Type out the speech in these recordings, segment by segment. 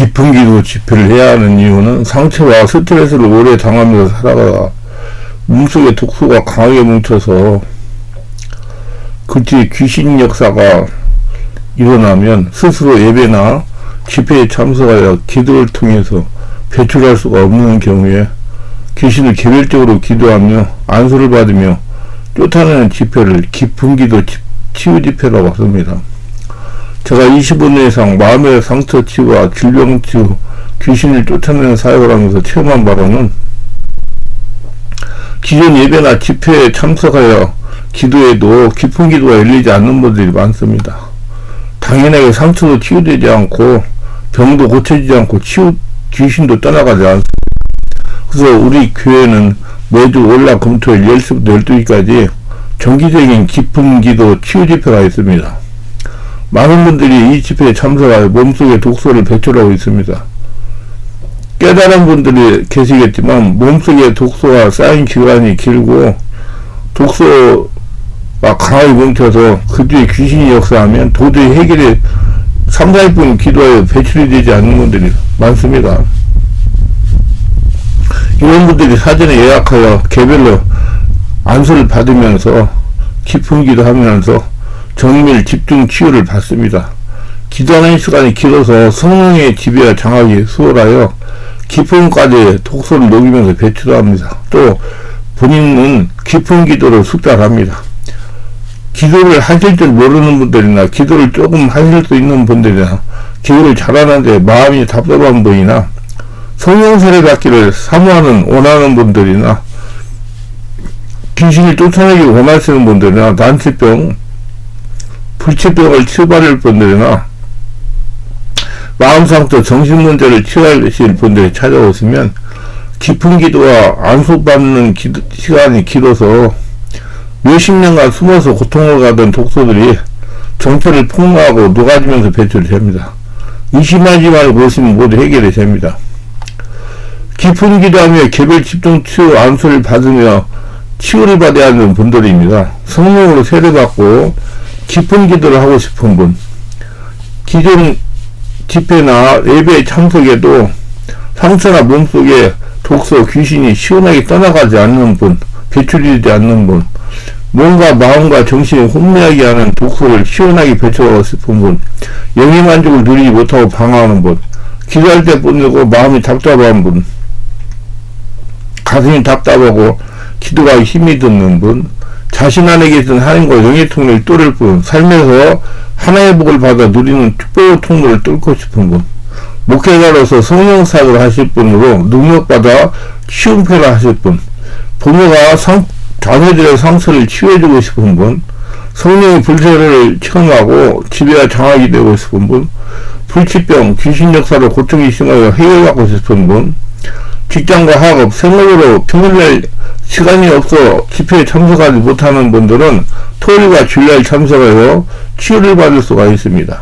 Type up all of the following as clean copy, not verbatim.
깊은 기도 집회를 해야 하는 이유는 상처와 스트레스를 오래 당하면서 살아가 몸속에 독소가 강하게 뭉쳐서 그 뒤에 귀신 역사가 일어나면 스스로 예배나 집회에 참석하여 기도를 통해서 배출할 수가 없는 경우에 귀신을 개별적으로 기도하며 안수를 받으며 쫓아내는 집회를 깊은 기도 치유 집회라고 합니다. 제가 25년 이상 마음의 상처 치유와 질병 치유, 귀신을 쫓아내는 사역을 하면서 체험한 바로는 기존 예배나 집회에 참석하여 기도해도 깊은 기도가 열리지 않는 분들이 많습니다. 당연하게 상처도 치유되지 않고 병도 고쳐지지 않고 귀신도 떠나가지 않습니다. 그래서 우리 교회는 매주 월화 금토일 10시부터 12시까지 정기적인 깊은 기도 치유 집회가 있습니다. 많은 분들이 이 집회에 참석하여 몸속에 독소를 배출하고 있습니다. 깨달은 분들이 계시겠지만 몸속에 독소가 쌓인 기간이 길고 독소가 강하게 뭉쳐서 그 뒤에 귀신이 역사하면 도저히 해결이 3, 4일 기도하여 배출이 되지 않는 분들이 많습니다. 이런 분들이 사전에 예약하여 개별로 안수를 받으면서 깊은 기도하면서 정밀 집중 치유를 받습니다. 기도하는 시간이 길어서 성령의 지배와 장악이 수월하여 깊음까지 독소를 녹이면서 배출합니다. 또 본인은 깊은 기도를 숙달합니다. 기도를 하실 줄 모르는 분들이나 기도를 조금 하실 수 있는 분들이나 기도를 잘하는데 마음이 답답한 분이나 성령 세례 받기를 사모하는 원하는 분들이나 귀신을 쫓아내기 원하시는 분들이나 난치병, 불치병을 치유받을 분들이나 마음상처 정신문제를 치유하실 분들이 찾아오시면 깊은 기도와 안수받는 시간이 길어서 몇십 년간 숨어서 고통을 가던 독소들이 정체를 폭로하고 녹아지면서 배출이 됩니다. 의심하지 말고 보시면 모두 해결이 됩니다. 깊은 기도하며 개별 집중 치유 안수를 받으며 치유를 받아야 하는 분들입니다. 성령으로 세례받고 깊은 기도를 하고 싶은 분, 기존 집회나 예배에 참석해도 상처나 몸속에 독소, 귀신이 시원하게 떠나가지 않는 분, 배출이 되지 않는 분, 몸과 마음과 정신을 혼미하게 하는 독소를 시원하게 배출하고 싶은 분, 영의 만족을 누리지 못하고 방황하는 분, 기도할 때 뿐이고 마음이 답답한 분, 가슴이 답답하고 기도가 힘이 드는 분, 자신 안에 계신 하나님과 영의 통로를 뚫을 분, 삶에서 하나의 복을 받아 누리는 축복의 통로를 뚫고 싶은 분, 목회자로서 성령 사역을 하실 분으로 능력받아 치유표를 하실 분, 부모가 자녀들의 상처를 치유해주고 싶은 분, 성령의 불세를 체험하고 지배와 장악이 되고 싶은 분, 불치병, 귀신 역사로 고통이 심하여 해결받고 싶은 분, 직장과 학업, 생업으로 평일날 시간이 없어 집회에 참석하지 못하는 분들은 토요일과 주일날 참석하여 치유를 받을 수가 있습니다.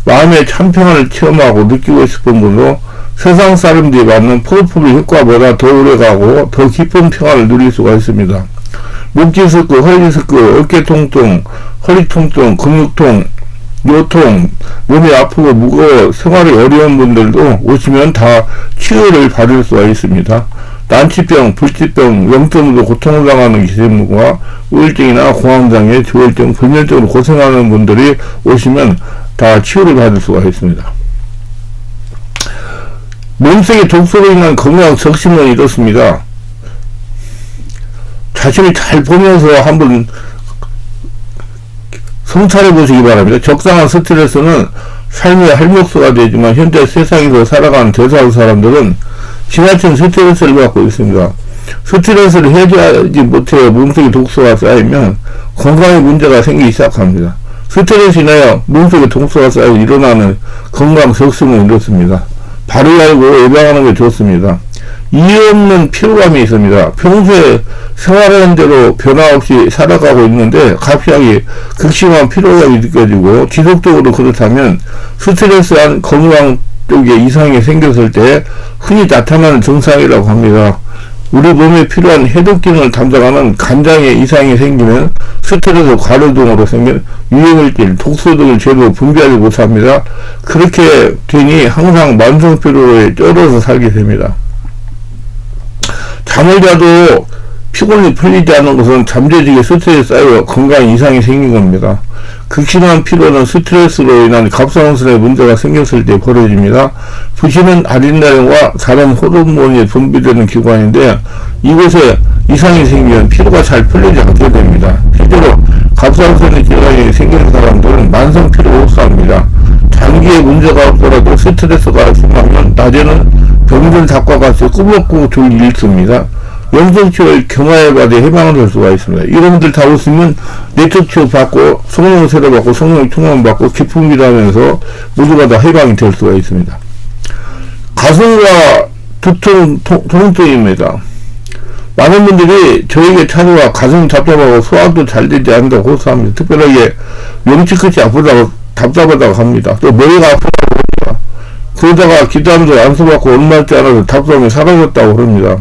마음의 참평을 체험하고 느끼고 싶은 분도 세상 사람들이 받는 프로포폴 효과보다 더 오래가고 더 깊은 평화를 누릴 수가 있습니다. 목 디스크, 허리 디스크, 어깨 통증, 허리 통증, 근육통, 요통, 몸이 아프고 무거워 생활이 어려운 분들도 오시면 다 치유를 받을 수가 있습니다. 난치병, 불치병, 영점으로 고통을 당하는 기생물과 우울증이나 공황장애, 조울증, 불면증으로 고생하는 분들이 오시면 다 치유를 받을 수가 있습니다. 몸속에 독소로 인한 건강 적심은 이렇습니다. 자신을 잘 보면서 한번 성찰해 보시기 바랍니다. 적당한 스트레스는 삶의 활력소가 되지만 현재 세상에서 살아가는 대다수 사람들은 지나친 스트레스를 받고 있습니다. 스트레스를 해소하지 못해 몸속에 독소가 쌓이면 건강에 문제가 생기기 시작합니다. 스트레스 인하여 몸속에 독소가 쌓여 일어나는 건강 적심은 이렇습니다. 바로 알고 예방하는 게 좋습니다. 이유 없는 피로감이 있습니다. 평소에 생활하는 대로 변화 없이 살아가고 있는데 갑자기 극심한 피로감이 느껴지고 지속적으로 그렇다면 스트레스한 건강 쪽에 이상이 생겼을 때 흔히 나타나는 증상이라고 합니다. 우리 몸에 필요한 해독 기능을 담당하는 간장에 이상이 생기면 스트레스 과로 등으로 생긴 유해물질, 독소 등을 제대로 분비하지 못합니다. 그렇게 되니 항상 만성 피로에 쩔어서 살게 됩니다. 잠을 자도 피곤이 풀리지 않는 것은 잠재적인 스트레스 쌓여 건강 이상이 생긴 겁니다. 극심한 피로는 스트레스로 인한 갑상선에 문제가 생겼을 때 벌어집니다. 부신은 아드레날린과 다른 호르몬이 분비되는 기관인데 이곳에 이상이 생기면 피로가 잘 풀리지 않게 됩니다. 실제로 갑상선에 질환이 생기는 사람들은 만성 피로가 흡사합니다. 장기에 문제가 없더라도 스트레스가 심하면 낮에는 병든 닭과 같이 꾸벅꾸벅 졸기 일습니다. 염성치료를 경화해봐도 해방을 할 수가 있습니다. 여러분들 다 오시면 내적치료 받고 성령 세례 받고 성령 충만 받고 기쁨기도 하면서 모두가 다 해방이 될 수가 있습니다. 가슴과 두통, 통증입니다. 많은 분들이 저에게 찾아와 가슴 답답하고 소화도 잘 되지 않는다고 호소합니다. 특별하게 명치 끝이 아프다고 답답하다고 합니다. 또 머리가 아프다고 합니다. 그러다가 기도하면서 안수받고 얼마지 않아서 답답함이 사라졌다고 합니다.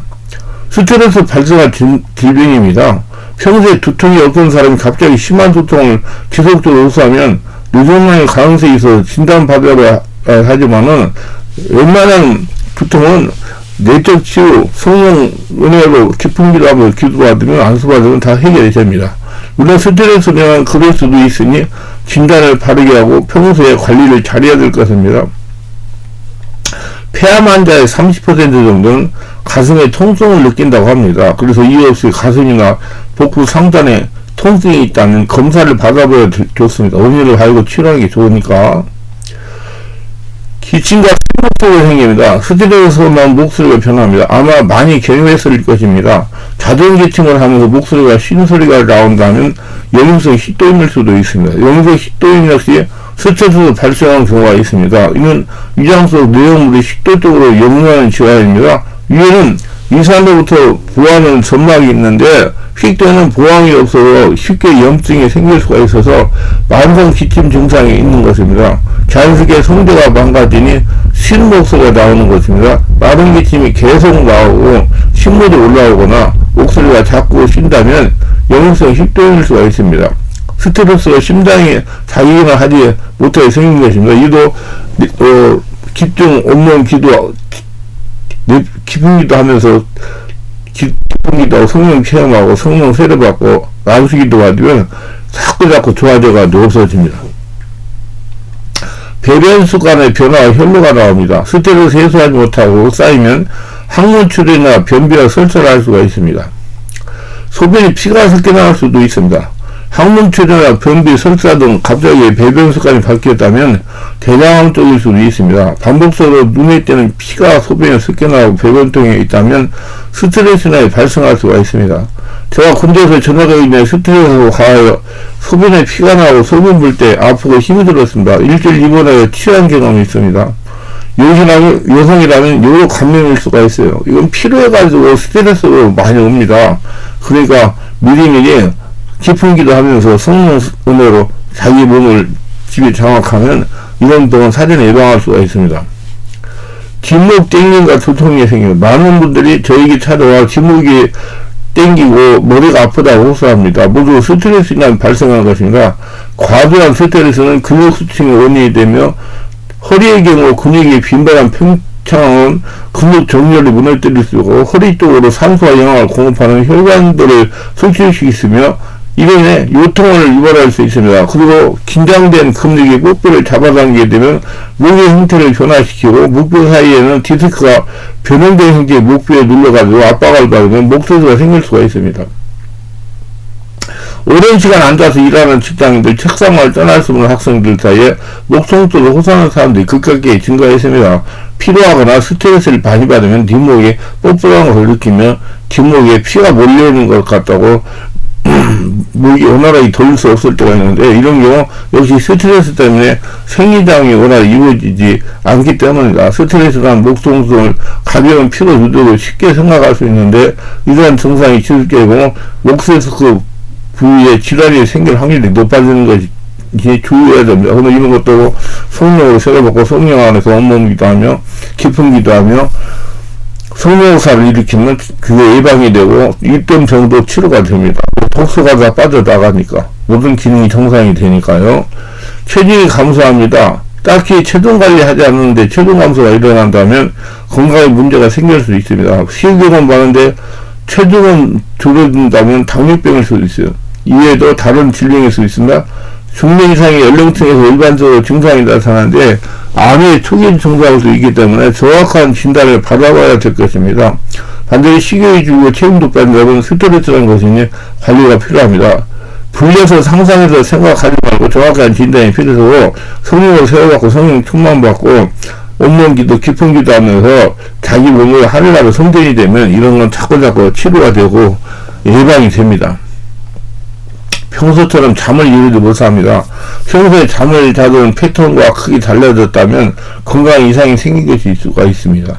스트레스 발생한 질병입니다. 평소에 두통이 없던 사람이 갑자기 심한 두통을 지속적으로 호소하면 뇌종양의 가능성이 있어 진단받아야 하지만은 웬만한 두통은 내적 치유, 성령 은혜로 깊은 기도하며 기도받으면 안수받으면 다 해결이 됩니다. 물론 스트레스는 그럴 수도 있으니 진단을 바르게 하고 평소에 관리를 잘해야 될 것입니다. 폐암 환자의 30% 정도는 가슴에 통증을 느낀다고 합니다. 그래서 이유 없이 가슴이나 복부 상단에 통증이 있다면 검사를 받아봐야 좋습니다. 원인을 알고 치료하는 게 좋으니까. 기침과 목소리가 생깁니다. 스트레스에서만 목소리가 변합니다. 아마 많이 경험했을 것입니다. 자동 기침을 하면서 목소리가 쉰 소리가 나온다면 영양성 식도염일 수도 있습니다. 영양성 식도염 역시 스트레스로 발생하는 경우가 있습니다. 이는 위장 속 내용물이 식도 쪽으로 역류하는 질환입니다. 위에는 위산으로부터 보호하는 점막이 있는데 식도에는 보호막이 없어서 쉽게 염증이 생길 수가 있어서 만성 기침 증상이 있는 것입니다. 자연스럽게 성대가 망가지니 쉰 목소리가 나오는 것입니다. 마른 기침이 계속 나오고 침모도 올라오거나 목소리가 자꾸 쉰다면 영양성 식도염일 수가 있습니다. 스트레스가 심장이 자기가 하지 못하게 생긴 것입니다. 이도 집중, 온몸 기도, 깊은 기도 하면서 깊은 기도하고 성령 체험하고 성령 세례받고 안수기도 받으면 자꾸 좋아져가지고 없어집니다. 배변 습관의 변화와 혈류가 나옵니다. 스트레스 해소하지 못하고 쌓이면 항문출이나 변비가 설사할 수가 있습니다. 소변이 피가 섞여 나갈 수도 있습니다. 항문출이나 변비, 설사 등 갑자기 배변 습관이 바뀌었다면 대장암 쪽일 수도 있습니다. 반복적으로 눈에 띄는 피가 소변에 섞여 나오고 배변통에 있다면 스트레스나 발생할 수가 있습니다. 제가 군대에서 전화가 있는 스트레스가 가하여 소변에 피가 나오고 소변 볼 때 아프고 힘이 들었습니다. 일주일 입원하여 취한 경험이 있습니다. 여성이라면 요로 감염일 수가 있어요. 이건 피로해가지고 스트레스로 많이 옵니다. 그러니까 미리미리 깊은 기도하면서 성령 은혜로 자기 몸을 집에 장악하면 이런 동안 사전에 예방할 수가 있습니다. 뒷목 땡김과 두통이 생깁니다. 많은 분들이 저에게 찾아와 뒷목이 땡기고 머리가 아프다고 호소합니다. 모두 스트레스가 발생한 것입니다. 과도한 스트레스는 근육 수축의 원인이 되며 허리의 경우 근육이 빈발한 평창은 근육 정렬이 무너뜨릴 수 있고 허리 쪽으로 산소와 영양을 공급하는 혈관들을 손실시키며 이번에 요통을 유발할 수 있습니다. 그리고 긴장된 근육이 목뼈를 잡아당기게 되면 목의 형태를 변화시키고 목뼈 사이에는 디스크가 변형된 형태의 목뼈에 눌러가지고 압박을 받으면 목소리가 생길 수가 있습니다. 오랜 시간 앉아서 일하는 직장인들, 책상을 떠날 수 없는 학생들 사이에 목통증을 호소하는 사람들이 급격히 증가했습니다. 피로하거나 스트레스를 많이 받으면 뒷목에 뻣뻣한 것을 느끼며 뒷목에 피가 몰려있는 것 같다고 목이 원활하게 돌릴 수 없을 때가 있는데 이런 경우 역시 스트레스 때문에 생리장이 원활하게 이루어지지 않기 때문입니다. 스트레스란 목통증을 가벼운 피로 유도로 쉽게 생각할 수 있는데 이러한 증상이 지속되고 목세스크 부위에 질환이 생길 확률이 높아지는 것이 주의해야 됩니다. 그러면 이런 것도 성령으로 세례받고 성령 안에서 온몸 기도하며 깊은 기도하며 성명사를 일으키면 그게 예방이 되고 일정 정도 치료가 됩니다. 독소가 다 빠져나가니까 모든 기능이 정상이 되니까요. 체중이 감소합니다. 딱히 체중 관리하지 않는데 체중 감소가 일어난다면 건강에 문제가 생길 수 있습니다. 시경은 많은데 체중은 줄어든다면 당뇨병일 수도 있어요. 이외에도 다른 질병일 수 있으나 중년 이상의 연령층에서 일반적으로 증상이 나타나는데 암의 초기 증상일 수 있기 때문에 정확한 진단을 받아봐야 될 것입니다. 반드시 식욕이 줄고 체중도 뺀다면 스트레스라는 것이 관리가 필요합니다. 불려서 상상해서 생각하지 말고 정확한 진단이 필요해서 성령을 세워받고 성령 충만받고 온몸 기도 깊은 기도 하면서 자기 몸을 하늘나라 성전이 되면 이런 건 자꾸자꾸 치료가 되고 예방이 됩니다. 평소처럼 잠을 이루지 못합니다. 평소에 잠을 자던 패턴과 크게 달라졌다면 건강 이상이 생긴 것이 수가 있습니다.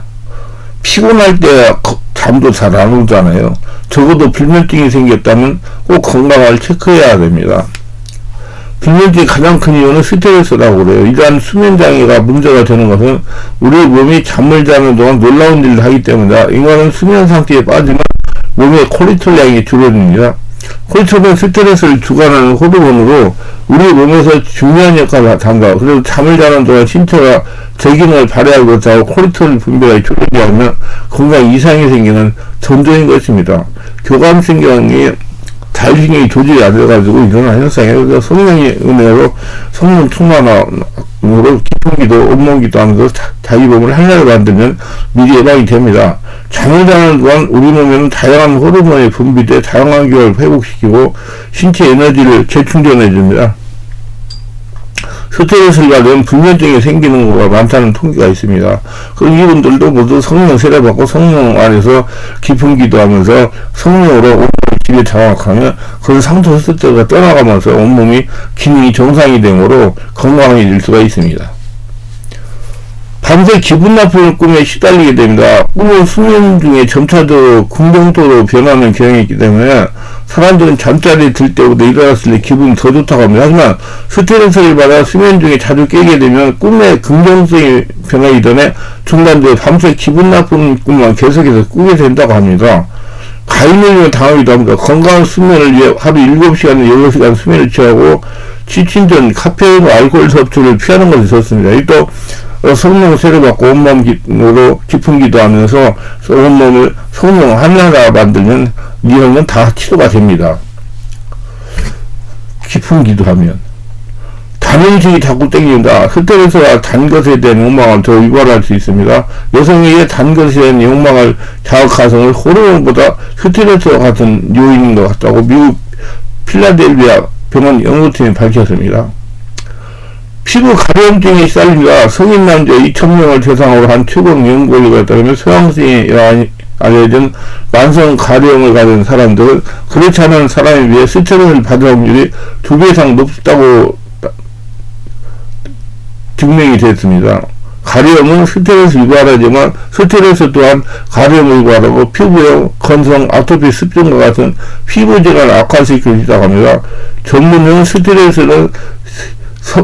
피곤할 때 잠도 잘 안 오잖아요. 적어도 불면증이 생겼다면 꼭 건강을 체크해야 됩니다. 불면증의 가장 큰 이유는 스트레스라고 그래요. 이러한 수면장애가 문제가 되는 것은 우리 몸이 잠을 자는 동안 놀라운 일을 하기 때문이다. 인간은 수면 상태에 빠지면 몸의 콜레스테롤 양이 줄어듭니다. 콜레스테롤은 스트레스를 주관하는 호르몬으로 우리 몸에서 중요한 역할을 한다. 그래서 잠을 자는 동안 신체가 제기능을 발휘하고 못하고 콜레스테롤 분비가 줄어들지 않으면 건강 이상이 생기는 전조인 것입니다. 교감신경이 자율신경이 조절이 안 돼가지고 일어나는 현상이에요. 그래서 성령의 은혜로 성령 충만함으로 깊은 기도, 온몸 기도 하면서 자기 몸을 하나로 만들면 미리 예방이 됩니다. 잠을 자는 동안 우리 몸에는 다양한 호르몬이 분비돼 다양한 기혈을 회복시키고 신체 에너지를 재충전해 줍니다. 스트레스를 받으면 불면증이 생기는 경우가 많다는 통계가 있습니다. 그럼 이분들도 모두 성령 세례받고 성령 안에서 깊은 기도하면서 성령으로 온몸을 기를 장악하면 그 상처 스트레스가 떠나가면서 온몸이 기능이 정상이 되므로 건강해질 수가 있습니다. 밤새 기분 나쁜 꿈에 시달리게 됩니다. 꿈은 수면 중에 점차적으로 긍정적으로 변하는 경향이 있기 때문에 사람들은 잠자리에 들 때보다 일어났을 때 기분이 더 좋다고 합니다. 하지만 스트레스를 받아 수면 중에 자주 깨게 되면 꿈의 긍정성이 변하기 전에 중간중에 밤새 기분 나쁜 꿈만 계속해서 꾸게 된다고 합니다. 가인을 당하기도 합니다. 건강한 수면을 위해 하루 7시간, 8시간 수면을 취하고 취침 전 카페인과 알코올 섭취를 피하는 것이 좋습니다. 또 성령 세례받고 온몸으로 깊은 기도하면서 온몸을 성령 하나라 만들면 이런 건 다 치료가 됩니다. 깊은 기도하면 단 음식이 자꾸 땡긴다. 스트레스와 단 것에 대한 욕망을 더 유발할 수 있습니다. 여성에게 단 것에 대한 욕망을 자극하성을 호르몬보다 스트레스와 같은 요인인 것 같다고 미국 필라델피아 병원 연구팀이 밝혔습니다. 피부 가려움증에 시달립니다. 성인 남자 2,000명을 대상으로 한 최근 연구결과에 따르면 서양성이 알려진 만성 가려움을 가진 사람들은 그렇지 않은 사람에 비해 스트레스를 받을 확률이 2배 이상 높다고 증명이 됐습니다. 가려움은 스트레스 유발하지만 스트레스 또한 가려움을 유발하고 피부염, 건성, 아토피, 습진과 같은 피부 질환을 악화시킬 수 있다고 합니다. 전문용어는 스트레스는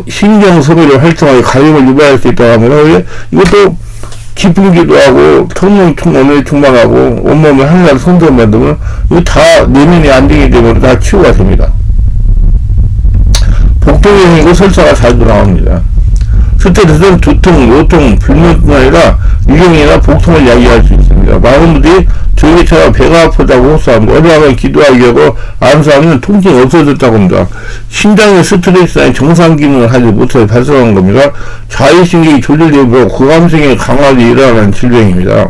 신경 소비를 활성화해 가림을 유발할 수 있다고 합니다. 이것도 깊은 기도하고 성령 충만을 충만하고 온몸을 하나로 성전 만들면 이거 다 내면이 안정이 되면 다 치유가 됩니다. 복통이 생기고 설사가 자주 나옵니다. 스트레스는 두통, 요통, 불면증 아니라 유경이나 복통을 야기할 수 있습니다. 많은 분들이 저에게 찾아 배가 아프다고 호소합니다. 어느 하면 기도하게 하고 안수하면 통증이 없어졌다고 합니다. 심장의 스트레스나 정상 기능을 하지 못해 발생한 겁니다. 자율신경이 조절되고 고감성이 강하게 일어나는 질병입니다.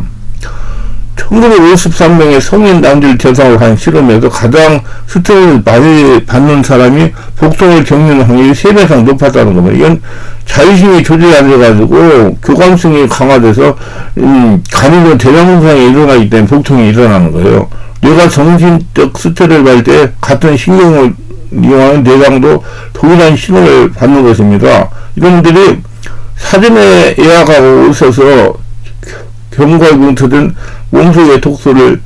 1953명의 성인 남자를 대상으로 한 실험에서 가장 스트레스를 많이 받는 사람이 복통을 겪는 확률이 3배 이상 높았다는 겁니다. 이건 자율신경이 조절이 안 돼가지고 교감성이 강화돼서 간이로 대장증상이 일어나기 때문에 복통이 일어나는 거예요. 뇌가 정신적 스트레스를 받을 때 같은 신경을 이용하는 내장도 동일한 신호를 받는 것입니다. 이런 분들이 사전에 예약하고 오셔서 경과에 뭉쳐든 몸속의 독소를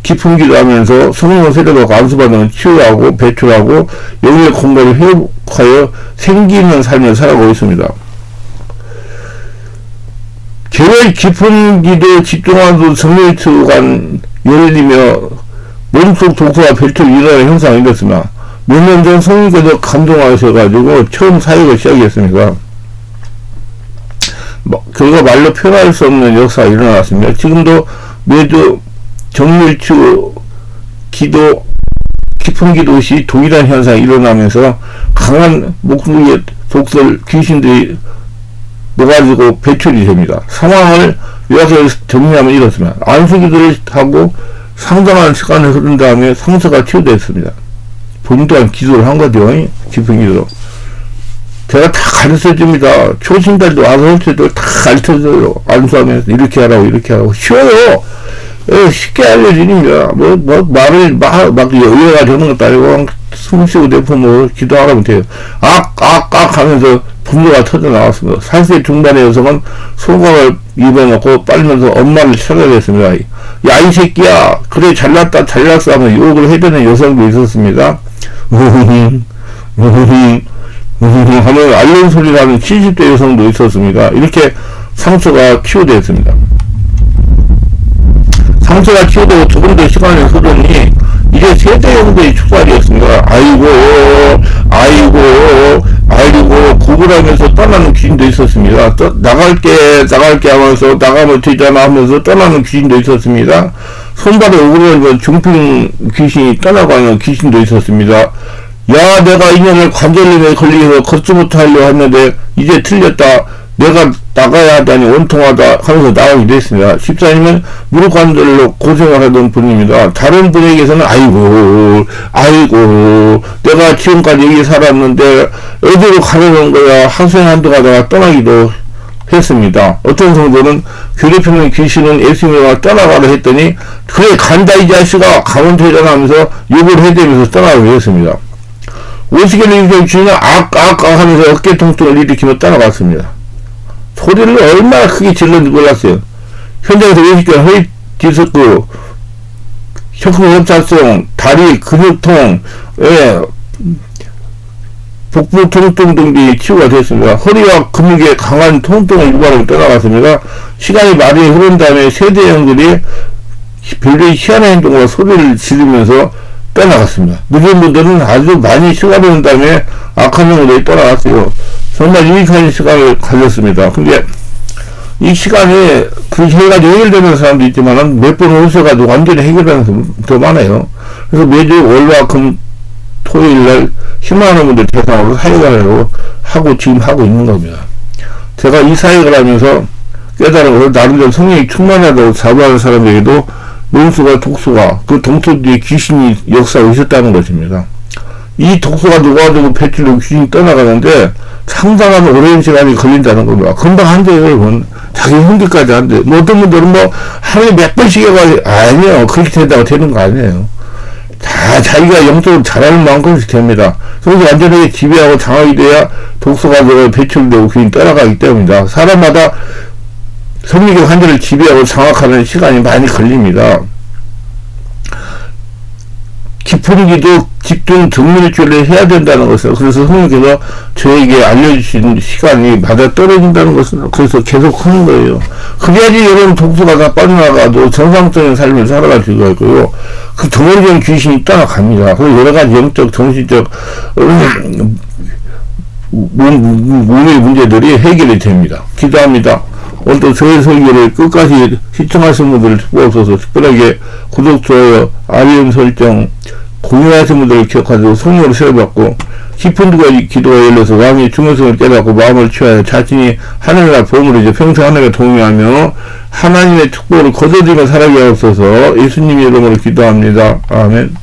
깊은 기도하면서 성령 세례받고 안수받으면 치유하고 배출하고 영의 건강을 회복하여 생기는 삶을 살아가고 있습니다. 그의 깊은 기도 집중하도 정밀추간 열리며 몸속 독소가 별도로 일어나는 현상이 있었으나 몇 년 전 성인께서 감동하셔가지고 처음 사역을 시작했습니다. 그가 말로 표현할 수 없는 역사가 일어났습니다. 지금도 매주 정밀추 기도 깊은 기도 시 동일한 현상이 일어나면서 강한 목소리의 독설 귀신들이 넣어가지고 배출이 됩니다. 상황을 요약해서 정리하면 이렇습니다. 안수기도를 하고 상당한 시간을 흐른 다음에 상처가 치유됐습니다. 본인 또한 기도를 한 거죠. 깊은 기도로. 제가 다 가르쳐 줍니다. 초신들도 와서 할 때도 다 가르쳐 줘요. 안수하면서 이렇게 하라고 쉬워요. 쉽게 알려드립니다. 말을 막 여유가 되는 것도 아니고 숨 쉬고 내품으로 기도하라면 돼요. 하면서 분노가 터져 나왔습니다. 40세 중반의 여성은 소각을 입에 넣고 빨면서 엄마를 찾아냈습니다. 야, 이 새끼야. 그래, 잘났어 하면 욕을 해대는 여성도 있었습니다. 하면 알른 소리를 하는 70대 여성도 있었습니다. 이렇게 상처가 치유되었습니다. 상처가 치유되고 조금 더 시간이 흐르니 이제 세대 정도의 축살이었습니다. 아이고 구걸하면서 떠나는 귀신도 있었습니다. 나갈게 하면서 나가면 되잖아 하면서 떠나는 귀신도 있었습니다. 손발에 오그라들면 중풍 귀신이 떠나가는 귀신도 있었습니다. 야, 내가 인연을 관절염에 걸리해서 걷지 못하려고 했는데 이제 틀렸다. 내가 나가야 하다니 원통하다 하면서 나가기도 했습니다. 집사님은 무릎 관절로 고생을 하던 분입니다. 다른 분에게서는 아이고 내가 지금까지 여기 살았는데 어디로 가려는 거야 한수행 한두 가다가 떠나기도 했습니다. 어떤 성도는 괴롭히는 귀신은 예수님과 떠나가라 했더니 그래 간다 이 자식아 가면 되잖아 하면서 욕을 해대면서 떠나가기도 했습니다. 오시길래 일으킨 귀신은 하면서 어깨 통증을 일으키며 떠나갔습니다. 소리를 얼마나 크게 질렀는지 몰랐어요. 현장에서 외식과 허리 디스크, 척추협착성, 다리 근육통, 복부 통증 등이 치유가 됐습니다. 허리와 근육에 강한 통증을 유발하고 떠나갔습니다. 시간이 많이 흐른 다음에 세대 형들이 별도의 희한한 행동과 소리를 지르면서 떠나갔습니다. 늦은 분들은 아주 많이 시간이 흐른 다음에 악한 형들이 떠나갔어요. 정말 유익한 시간을 가졌습니다. 근데 이 시간에 그 해가지고 해결되는 사람도 있지만 몇 번 오셔가지고 완전히 해결되는 사람도 더 많아요. 그래서 매주 월화 금 토요일날 희망하는 분들 대상으로 사역을 하고 지금 하고 있는 겁니다. 제가 이 사역을 하면서 깨달은 것은 나름대로 성령이 충만하다고 자부하는 사람에게도 원수가 독소가 그 동토 뒤에 귀신이 역사가 있었다는 것입니다. 이 독소가 녹아지고 배출로 귀신이 떠나가는데 상당한 오랜 시간이 걸린다는 겁니다. 금방 안 돼요, 여러분. 자기 hun기까지 안 돼. 어떤 분들은 하루에 몇 번씩 해가지고, 아니에요. 그렇게 된다고 되는 거 아니에요. 다 자기가 영적으로 잘하는 만큼씩 됩니다. 그래서 완전하게 지배하고 장악이 돼야 독소가 배출되고 귀신이 떠나가기 때문입니다. 사람마다 성리적 환자를 지배하고 장악하는 시간이 많이 걸립니다. 깊은 기도 집중 정밀주의를 해야 된다는 것을 그래서 성령께서 저에게 알려주신 시간이 맞아 떨어진다는 것은 그래서 계속 하는 거예요. 그래야지 여러분 독소가 다 빠져나가도 정상적인 삶을 살아갈 수가 있고요. 그 덩어리적인 귀신이 떠나갑니다. 그리고 여러가지 영적 정신적 몸의 문제들이 해결이 됩니다. 기도합니다. 오늘도 저의 설교를 끝까지 시청하신 분들을 축복하셔서 특별하게 구독, 좋아요, 알림 설정, 공유하신 분들을 기억하시고 성령으로 세워받고 깊은 기도가 열려서 왕의 중요성을 깨닫고 마음을 취하여 자신이 하늘나라 보험으로 이제 평생 하나님과 동의하며 하나님의 축복을 거둬들이며 살아가게 하옵소서. 예수님 이름으로 기도합니다. 아멘.